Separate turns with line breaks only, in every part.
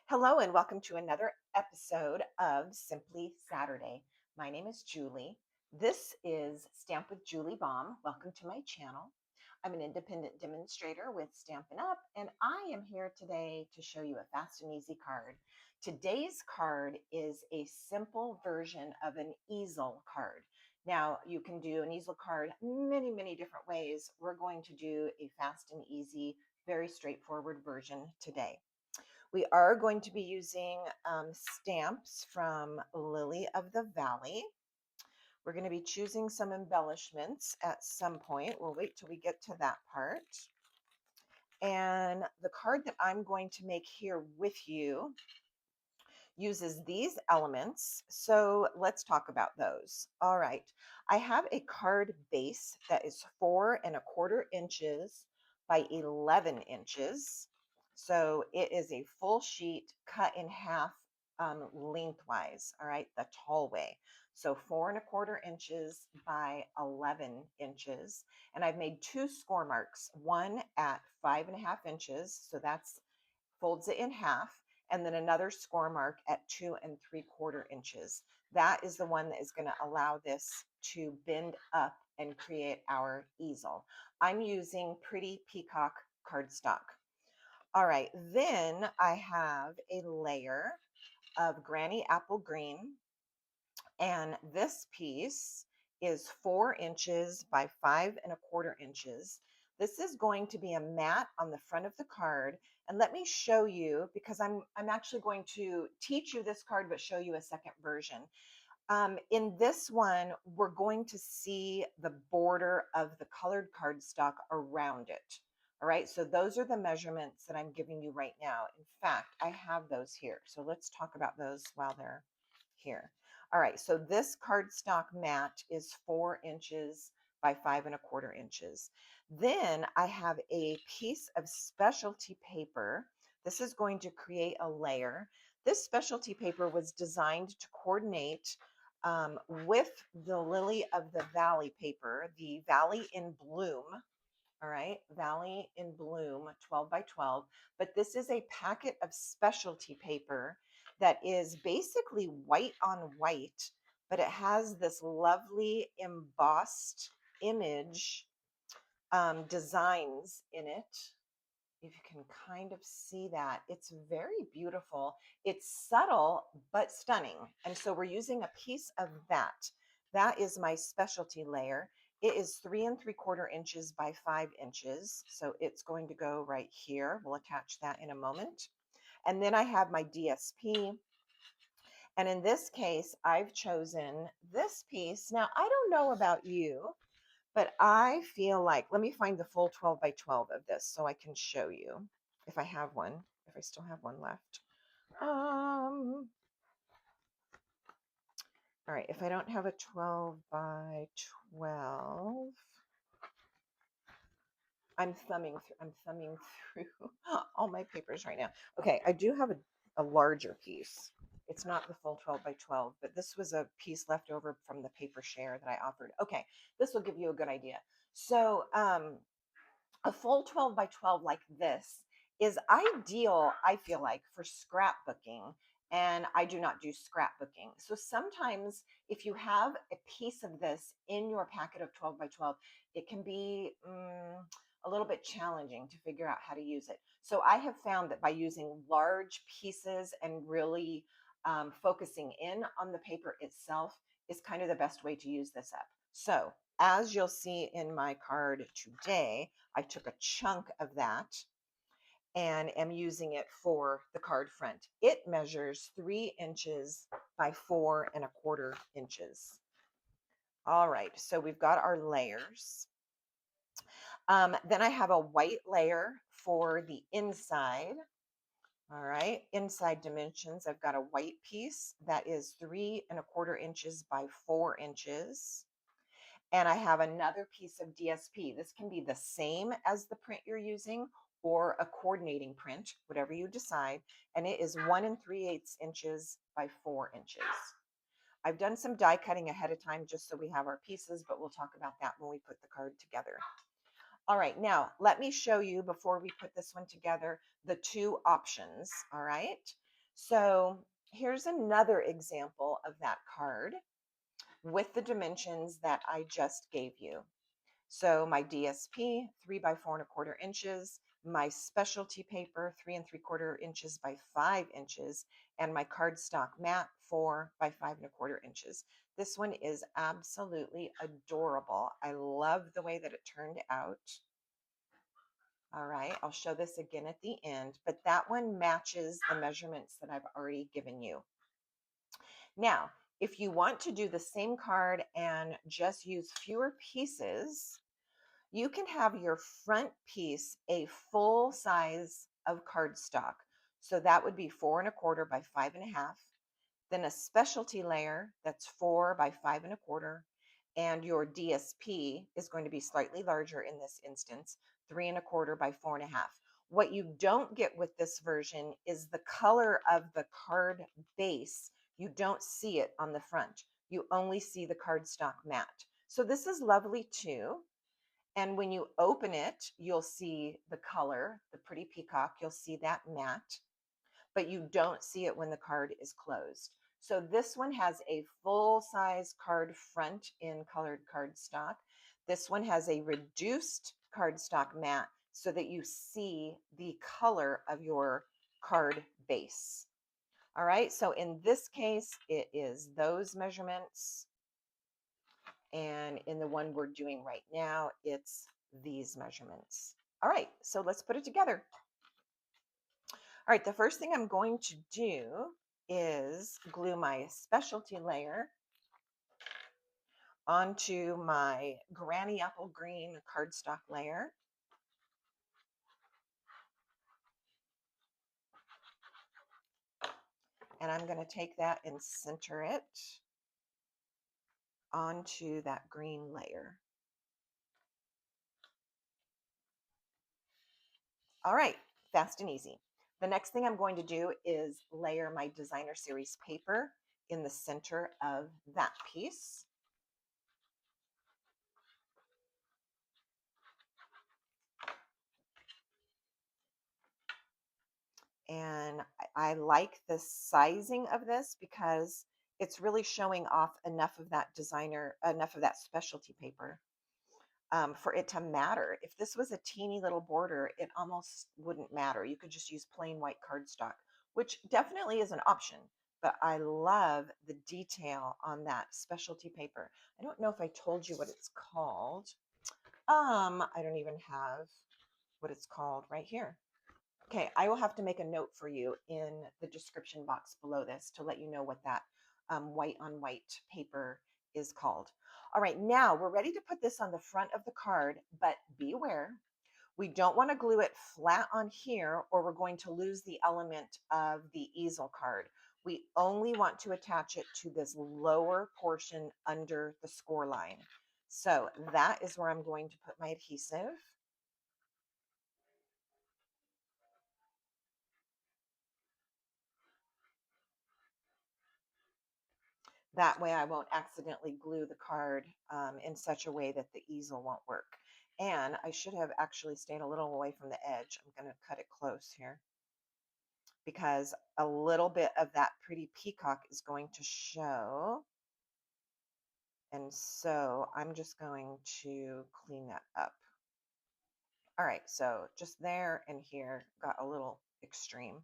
Hello, and welcome to another episode of Simply Saturday. My name is Julie. This is Stamp with Julie Baum. Welcome to my channel. I'm an independent demonstrator with Stampin' Up, and I am here today to show you a fast and easy card. Today's card is a simple version of an easel card. Now, you can do an easel card many different ways. We're going to do a fast and easy, very straightforward version today. We are going to be using stamps from Lily of the Valley. We're going to be choosing some embellishments at some point. We'll wait till we get to that part. And the card that I'm going to make here with you uses these elements. So let's talk about those. All right. I have a card base that is 4¼ inches by 11 inches. So it is a full sheet cut in half lengthwise. All right. The tall way. So 4¼ inches by 11 inches. And I've made two score marks, one at 5½ inches. So that's folds it in half, and then another score mark at 2¾ inches. That is the one that is going to allow this to bend up and create our easel. I'm using Pretty Peacock cardstock. All right, then I have a layer of Granny Apple Green, and this piece is 4 inches by 5¼ inches. This is going to be a mat on the front of the card. And let me show you, because I'm actually going to teach you this card, but show you a second version. In this one, we're going to see the border of the colored cardstock around it. All right, so those are the measurements that I'm giving you right now. In fact, I have those here. So let's talk about those while they're here. All right, so this cardstock mat is 4 inches by 5¼ inches. Then I have a piece of specialty paper. This is going to create a layer. This specialty paper was designed to coordinate with the Lily of the Valley paper, the Valley in Bloom. All right, Valley in Bloom 12 by 12. But this is a packet of specialty paper that is basically white on white, but it has this lovely embossed image designs in it. If you can kind of see that, it's very beautiful. It's subtle but stunning. And so we're using a piece of that. That is my specialty layer. It is 3¾ inches by 5 inches. So it's going to go right here. We'll attach that in a moment. And then I have my DSP. And in this case, I've chosen this piece. Now, I don't know about you, but I feel like, let me find the full 12 by 12 of this so I can show you if I have one, if I still have one left. All right, if I don't have a 12 by 12, I'm thumbing through all my papers right now. Okay, I do have a larger piece. It's not the full 12 by 12, but this was a piece left over from the paper share that I offered. Okay, this will give you a good idea. So a full 12 by 12 like this is ideal, I feel like, for scrapbooking. And I do not do scrapbooking. So sometimes if you have a piece of this in your packet of 12 by 12, it can be a little bit challenging to figure out how to use it. So I have found that by using large pieces and really focusing in on the paper itself is kind of the best way to use this up. So as you'll see in my card today, I took a chunk of that and am using it for the card front. It measures 3 inches by 4¼ inches. All right, so we've got our layers. Then I have a white layer for the inside. All right, inside dimensions, I've got a white piece that is 3¼ inches by 4 inches. And I have another piece of DSP. This can be the same as the print you're using or a coordinating print, whatever you decide. And it is 1�3/8 inches by 4 inches. I've done some die cutting ahead of time just so we have our pieces, but we'll talk about that when we put the card together. All right, now let me show you before we put this one together, the two options. All right. So here's another example of that card with the dimensions that I just gave you. So my DSP, 3 by 4 1/4 inches, my specialty paper, 3 3/4 inches by 5 inches, and my cardstock mat, 4 by 5 1/4 inches. This one is absolutely adorable. I love the way that it turned out. All right, I'll show this again at the end, but that one matches the measurements that I've already given you. Now, if you want to do the same card and just use fewer pieces, you can have your front piece a full size of cardstock. So that would be 4 1/4 by 5 1/2. Then a specialty layer that's 4 by 5 1/4. And your DSP is going to be slightly larger in this instance, 3 1/4 by 4 1/2. What you don't get with this version is the color of the card base. You don't see it on the front. You only see the cardstock mat. So this is lovely too. And when you open it, you'll see the color, the pretty peacock. You'll see that matte, but you don't see it when the card is closed. So this one has a full size card front in colored cardstock. This one has a reduced cardstock matte so that you see the color of your card base. All right, so in this case, it is those measurements. And in the one we're doing right now, it's these measurements. All right, so let's put it together. All right, the first thing I'm going to do is glue my specialty layer onto my granny apple green cardstock layer. And I'm going to take that and center it onto that green layer. All right, fast and easy. The next thing I'm going to do is layer my designer series paper in the center of that piece. And I like the sizing of this because it's really showing off enough of that enough of that specialty paper for it to matter. If this was a teeny little border, it almost wouldn't matter. You could just use plain white cardstock, which definitely is an option. But I love the detail on that specialty paper. I don't know if I told you what it's called. I don't even have what it's called right here. Okay, I will have to make a note for you in the description box below this to let you know what that white on white paper is called. All right, now we're ready to put this on the front of the card, but beware, we don't want to glue it flat on here or we're going to lose the element of the easel card. We only want to attach it to this lower portion under the score line. So that is where I'm going to put my adhesive. That way I won't accidentally glue the card in such a way that the easel won't work. And I should have actually stayed a little away from the edge. I'm going to cut it close here because a little bit of that pretty peacock is going to show. And so I'm just going to clean that up. All right, so just there and here got a little extreme.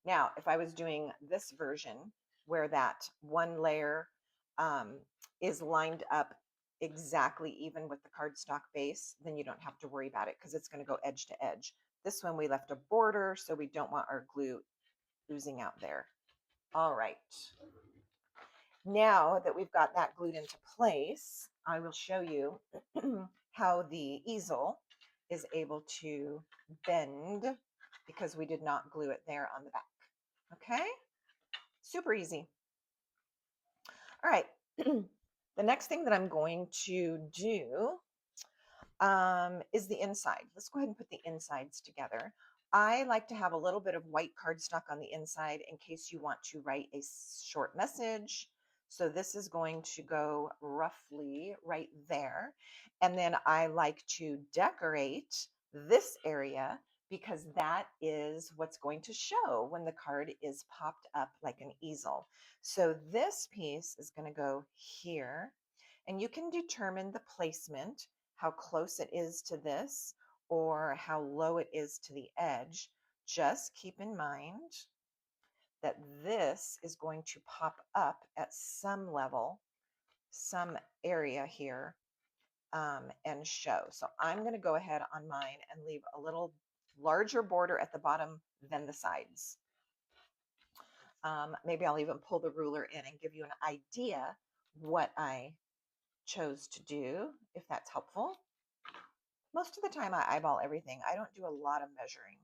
Now, if I was doing this version where that one layer is lined up exactly even with the cardstock base, then you don't have to worry about it because it's going to go edge to edge. This one we left a border, so we don't want our glue oozing out there. All right. Now that we've got that glued into place, I will show you how the easel is able to bend because we did not glue it there on the back. Okay, super easy. All right, the next thing that I'm going to do is the inside. Let's go ahead and put the insides together. I like to have a little bit of white cardstock on the inside in case you want to write a short message. So this is going to go roughly right there. And then I like to decorate this area because that is what's going to show when the card is popped up like an easel. So this piece is going to go here, and you can determine the placement, how close it is to this or how low it is to the edge. Just keep in mind that this is going to pop up at some level, some area here, and show. So I'm going to go ahead on mine and leave a little larger border at the bottom than the sides. Maybe I'll even pull the ruler in and give you an idea what I chose to do, if that's helpful. Most of the time I eyeball everything. I don't do a lot of measuring.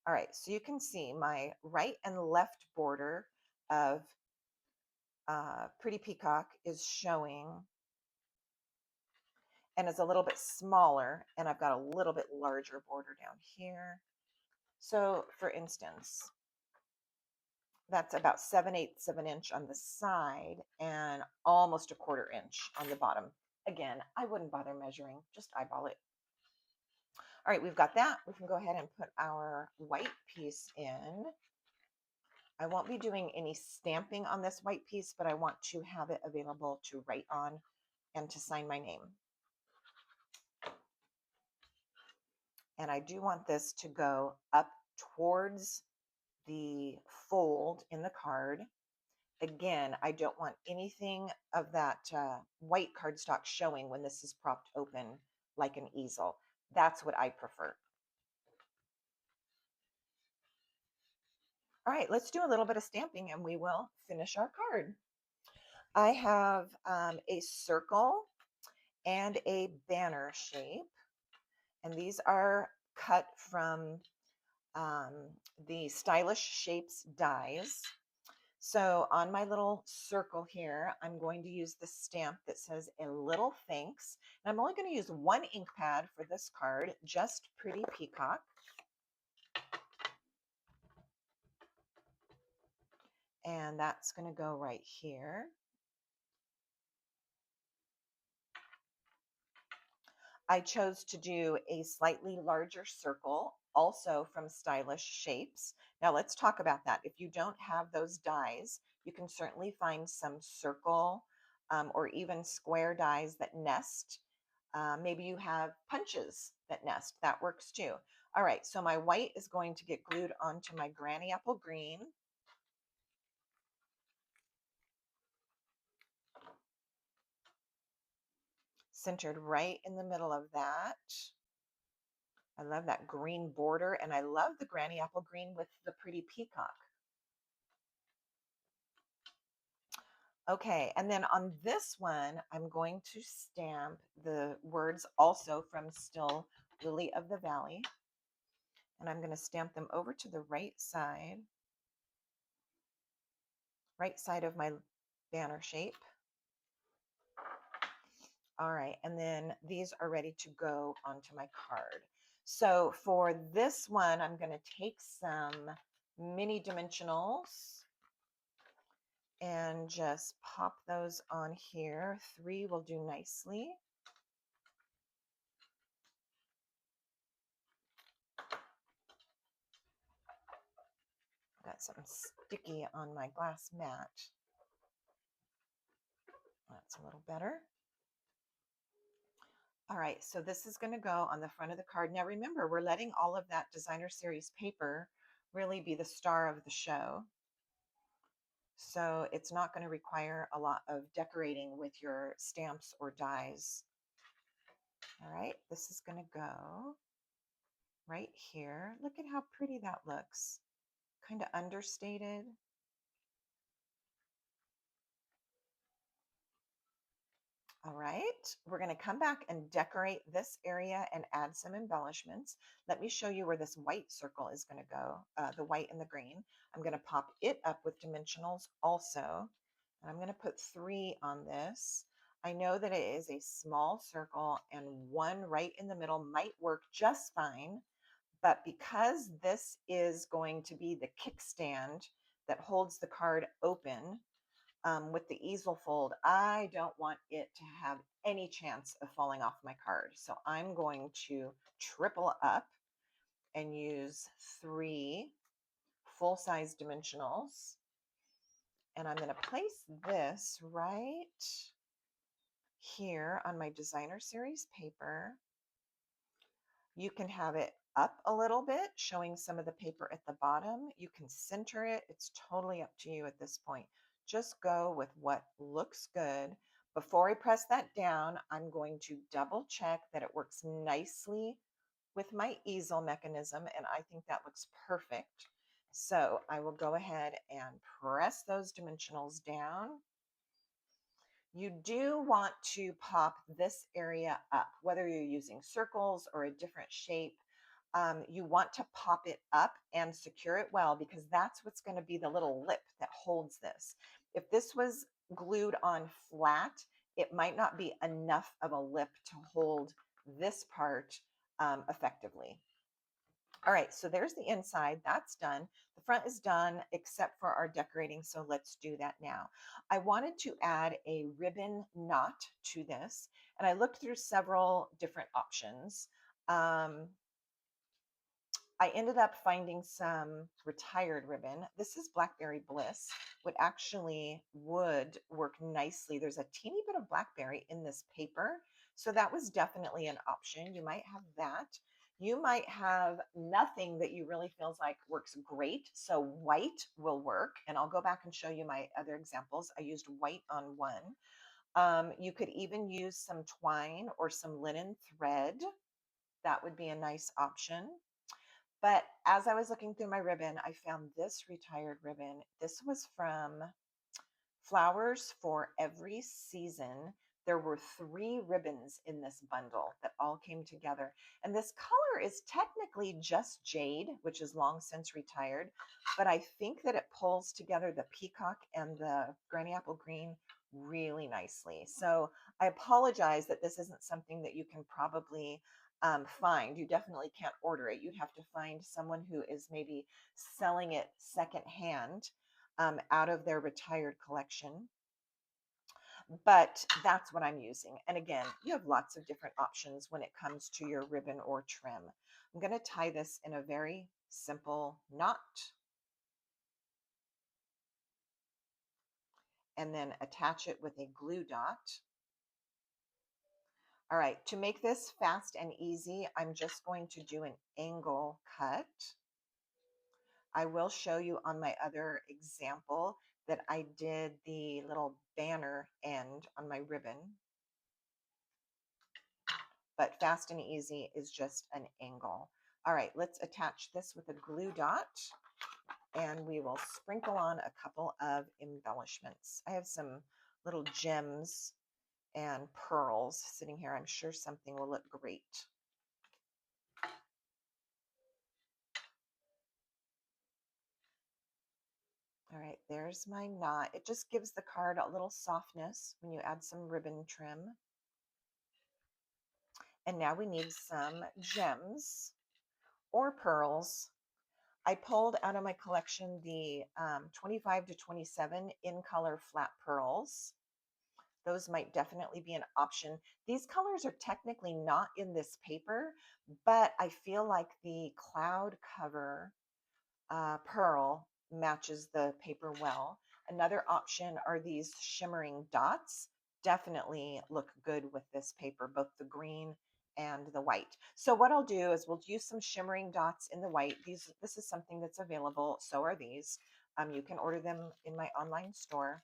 All right, so you can see my right and left border of Pretty Peacock is showing and is a little bit smaller, and I've got a little bit larger border down here. So for instance, that's about 7/8 of an inch on the side and almost 1/4 inch on the bottom. Again, I wouldn't bother measuring, just eyeball it. All right, we've got that. We can go ahead and put our white piece in. I won't be doing any stamping on this white piece, but I want to have it available to write on and to sign my name. And I do want this to go up towards the fold in the card. Again, I don't want anything of that white cardstock showing when this is propped open like an easel. That's what I prefer. All right, let's do a little bit of stamping and we will finish our card. I have a circle and a banner shape, and these are cut from the Stylish Shapes dies. So on my little circle here, I'm going to use the stamp that says a little thanks. And I'm only going to use one ink pad for this card, just Pretty Peacock. And that's going to go right here. I chose to do a slightly larger circle, also from Stylish Shapes. Now let's talk about that. If you don't have those dies, you can certainly find some circle or even square dies that nest. Maybe you have punches that nest. That works too. All right, so my white is going to get glued onto my granny apple green. Centered right in the middle of that. I love that green border, and I love the granny apple green with the Pretty Peacock. Okay, and then on this one, I'm going to stamp the words also from Still Lily of the Valley. And I'm going to stamp them over to the right side of my banner shape. All right, and then these are ready to go onto my card. So for this one, I'm going to take some mini dimensionals and just pop those on here. 3 will do nicely. Got something sticky on my glass mat. That's a little better. All right, so this is going to go on the front of the card. Now remember, we're letting all of that designer series paper really be the star of the show. So it's not going to require a lot of decorating with your stamps or dies. All right, this is going to go right here. Look at how pretty that looks. Kind of understated. All right, we're going to come back and decorate this area and add some embellishments. Let me show you where this white circle is going to go, the white and the green. I'm going to pop it up with dimensionals also. And I'm going to put 3 on this. I know that it is a small circle and 1 right in the middle might work just fine. But because this is going to be the kickstand that holds the card open, with the easel fold, I don't want it to have any chance of falling off my card. So I'm going to triple up and use 3 full-size dimensionals. And I'm going to place this right here on my designer series paper. You can have it up a little bit, showing some of the paper at the bottom. You can center it. It's totally up to you at this point. Just go with what looks good. Before I press that down, I'm going to double check that it works nicely with my easel mechanism, and I think that looks perfect. So I will go ahead and press those dimensionals down. You do want to pop this area up, whether you're using circles or a different shape. You want to pop it up and secure it well, because that's what's going to be the little lip that holds this. If this was glued on flat, it might not be enough of a lip to hold this part effectively. All right, so there's the inside. That's done. The front is done except for our decorating, so let's do that now. I wanted to add a ribbon knot to this, and I looked through several different options. I ended up finding some retired ribbon. This is Blackberry Bliss, would work nicely. There's a teeny bit of blackberry in this paper, so that was definitely an option. You might have that. You might have nothing that you really feels like works great, so white will work, and I'll go back and show you my other examples. I used white on one. You could even use some twine or some linen thread. That would be a nice option. But as I was looking through my ribbon, I found this retired ribbon. This was from Flowers for Every Season. There were 3 ribbons in this bundle that all came together. And this color is technically just jade, which is long since retired, but I think that it pulls together the peacock and the granny apple green really nicely. So I apologize that this isn't something that you can probably find. You definitely can't order it. You'd have to find someone who is maybe selling it secondhand out of their retired collection. But that's what I'm using. And again, you have lots of different options when it comes to your ribbon or trim. I'm going to tie this in a very simple knot and then attach it with a glue dot. All right, to make this fast and easy, I'm just going to do an angle cut. I will show you on my other example that I did the little banner end on my ribbon. But fast and easy is just an angle. All right, let's attach this with a glue dot, and we will sprinkle on a couple of embellishments. I have some little gems and pearls sitting here. I'm sure something will look great. All right, there's my knot. It just gives the card a little softness when you add some ribbon trim. And now we need some gems or pearls. I pulled out of my collection the 25 to 27 in color flat pearls. Those might definitely be an option. These colors are technically not in this paper, but I feel like the cloud cover pearl matches the paper well. Another option are these shimmering dots. Definitely look good with this paper, both the green and the white. So what I'll do is we'll use some shimmering dots in the white. This is something that's available. So are these. You can order them in my online store.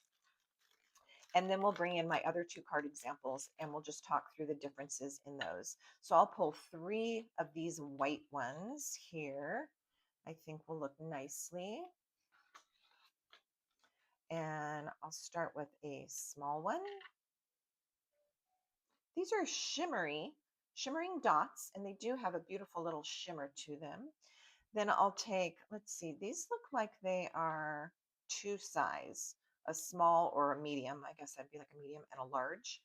And then we'll bring in my other 2 card examples and we'll just talk through the differences in those. So I'll pull 3 of these white ones here. I think will look nicely. And I'll start with a small one. These are shimmering dots, and they do have a beautiful little shimmer to them. Then I'll take, let's see, these look like they are 2 size, a small or a medium. I guess that'd be like a medium and a large.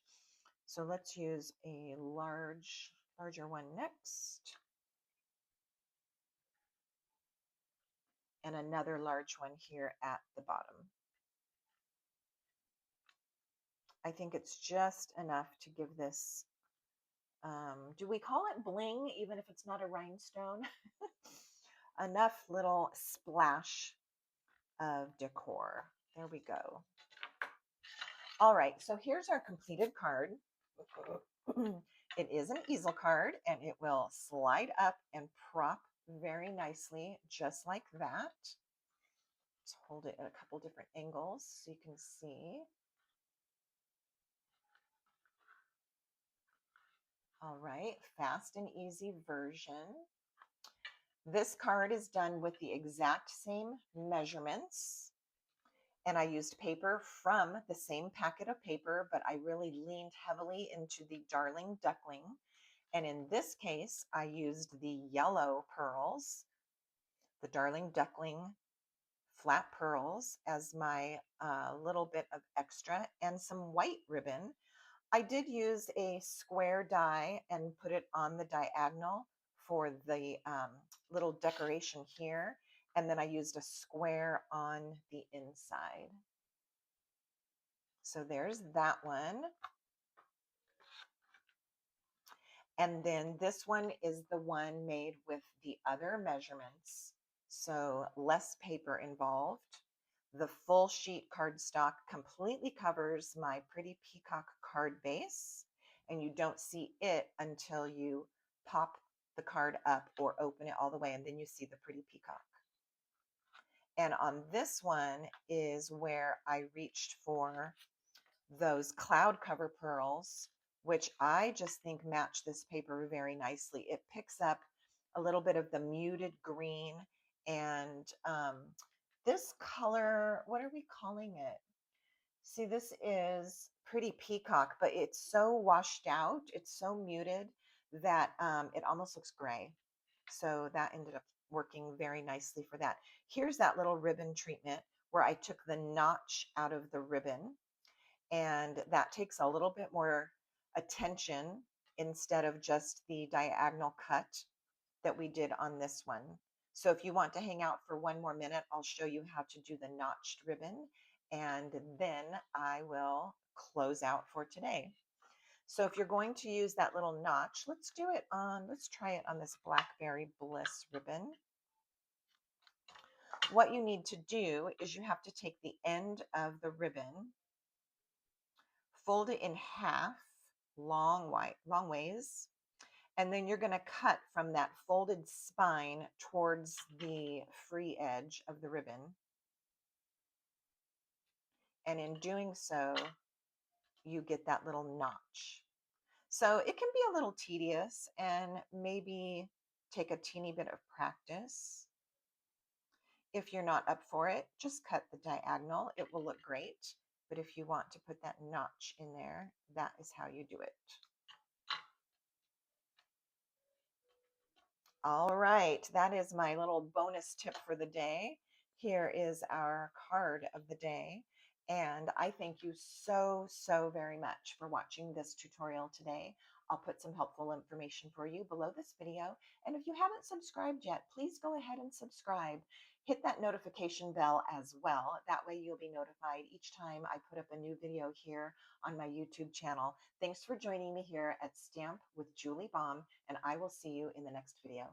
So let's use a larger one next. And another large one here at the bottom. I think it's just enough to give this, do we call it bling, even if it's not a rhinestone? Enough little splash of decor. There we go. All right, so here's our completed card. It is an easel card, and it will slide up and prop very nicely, just like that. Let's hold it at a couple different angles so you can see. All right, fast and easy version. This card is done with the exact same measurements, and I used paper from the same packet of paper, but I really leaned heavily into the Darling Duckling. And in this case, I used the yellow pearls, the Darling Duckling flat pearls, as my little bit of extra, and some white ribbon. I did use a square die and put it on the diagonal for the little decoration here. And then I used a square on the inside. So there's that one. And then this one is the one made with the other measurements. So less paper involved. The full sheet cardstock completely covers my pretty peacock card base, and you don't see it until you pop the card up or open it all the way, and then you see the pretty peacock. And on this one is where I reached for those cloud cover pearls, which I just think match this paper very nicely. It picks up a little bit of the muted green and this color, what are we calling it? See, this is pretty peacock, but it's so washed out, it's so muted that it almost looks gray. So that ended up working very nicely for that. Here's that little ribbon treatment where I took the notch out of the ribbon, and that takes a little bit more attention instead of just the diagonal cut that we did on this one. So if you want to hang out for one more minute, I'll show you how to do the notched ribbon, and then I will close out for today. So if you're going to use that little notch, let's try it on this Blackberry Bliss ribbon. What you need to do is you have to take the end of the ribbon, fold it in half, long ways, and then you're going to cut from that folded spine towards the free edge of the ribbon. And in doing so, you get that little notch. So it can be a little tedious and maybe take a teeny bit of practice. If you're not up for it, just cut the diagonal. It will look great. But if you want to put that notch in there, that is how you do it. All right, that is my little bonus tip for the day. Here is our card of the day. And I thank you so very much for watching this tutorial today. I'll put some helpful information for you below this video. And if you haven't subscribed yet, please go ahead and subscribe. Hit that notification bell as well. That way you'll be notified each time I put up a new video here on my YouTube channel. Thanks for joining me here at Stamp with Julie Baum, and I will see you in the next video.